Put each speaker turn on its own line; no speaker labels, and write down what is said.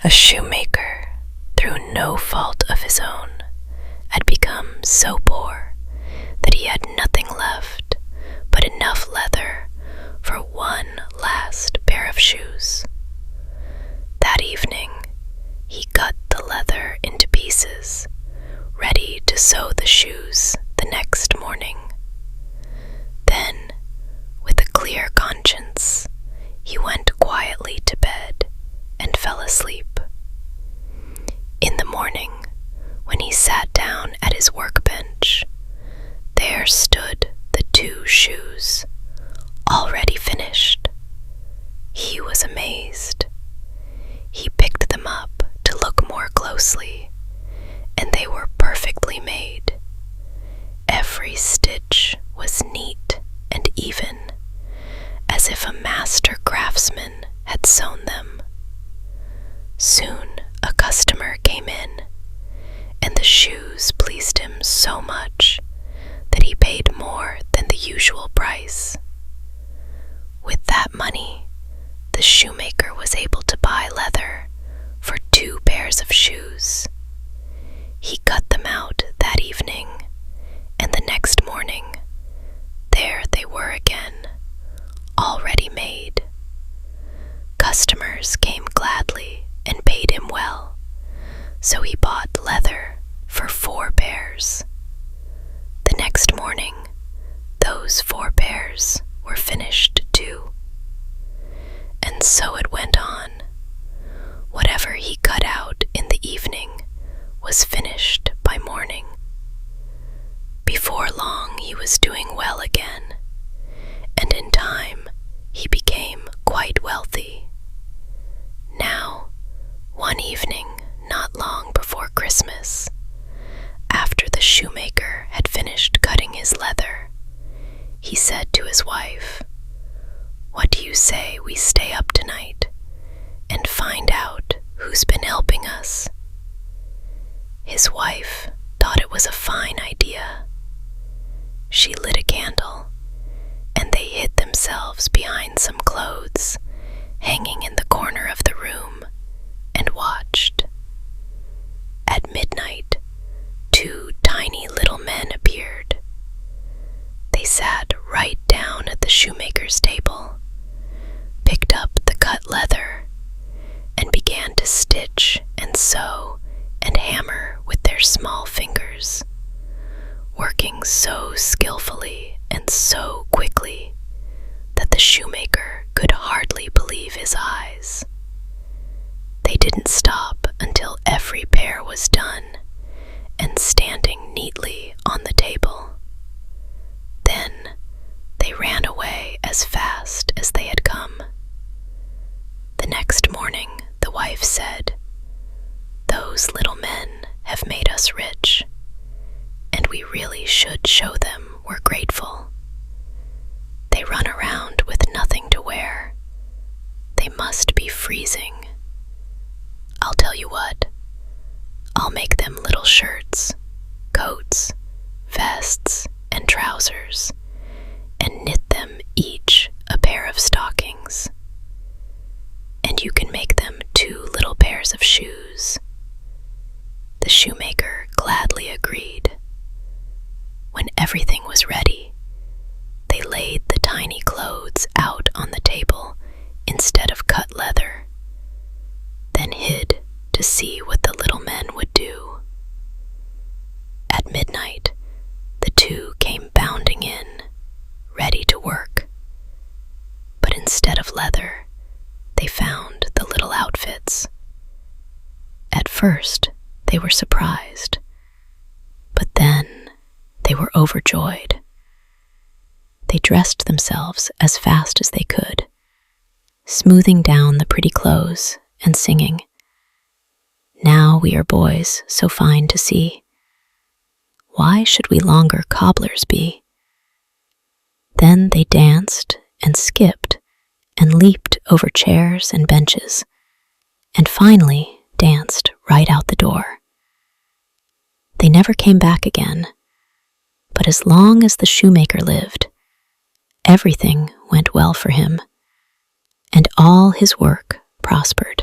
A shoemaker, through no fault of his own, had become so poor that he had nothing left but enough leather for one last pair of shoes. That evening, he cut the leather into pieces, ready to sew the shoes the next morning. Then, with a clear conscience, he went quietly to bed and fell asleep. In the morning, when he sat down at his workbench, there stood the 2 shoes, already finished. He was amazed. He picked them up to look more closely, and they were perfectly made. Every stitch was neat and even, as if a master craftsman had sewn them. Soon a customer came in, and the shoes pleased him so much that he paid more than the usual price. With that money, the shoemaker was able to buy leather for 2 pairs of shoes. He cut them out that evening, and the next morning, there they were again, already made. Customers came gladly and paid him well, so he bought leather for 4 pairs. The next morning, those 4 pairs were finished too. And so it went on. Whatever he cut out in the evening was finished by morning. Before long, he was doing well again, and in time, he became quite wealthy. Now, one evening, not long before Christmas, after the shoemaker had finished cutting his leather, he said to his wife, "What do you say we stay up tonight and find out who's been helping us?" His wife thought it was a fine idea. She lit a candle, and they hid themselves behind some clothes hanging in the corner of the room and watched. At midnight, 2 tiny little men appeared. They sat right down at the shoemaker's table, picked up the cut leather, and began to stitch and sew and hammer with their small fingers, working so skillfully and so quickly that the shoemaker could hardly believe his eyes. They didn't stop until every pair was done and standing neatly on the table. Then they ran away as fast as they had come. The next morning, the wife said, "Those little men have made us rich, and we really should show them we're grateful. They run around with nothing to wear. They must be freezing. I'll tell you what, I'll make them little shirts, coats, vests, and trousers, and knit them each a pair of stockings. And you can make them 2 little pairs of shoes." The shoemaker gladly agreed. When everything was ready, they laid the tiny clothes out on the table instead of cut leather, then hid to see what the little men would do. At midnight, the 2 came bounding in, ready to work. But instead of leather, they found the little outfits. At first, they were surprised, but then they were overjoyed. They dressed themselves as fast as they could, smoothing down the pretty clothes and singing, "Now we are boys so fine to see. Why should we longer cobblers be?" Then they danced and skipped and leaped over chairs and benches, and finally danced right out the door. They never came back again, but as long as the shoemaker lived, everything went well for him, and all his work prospered.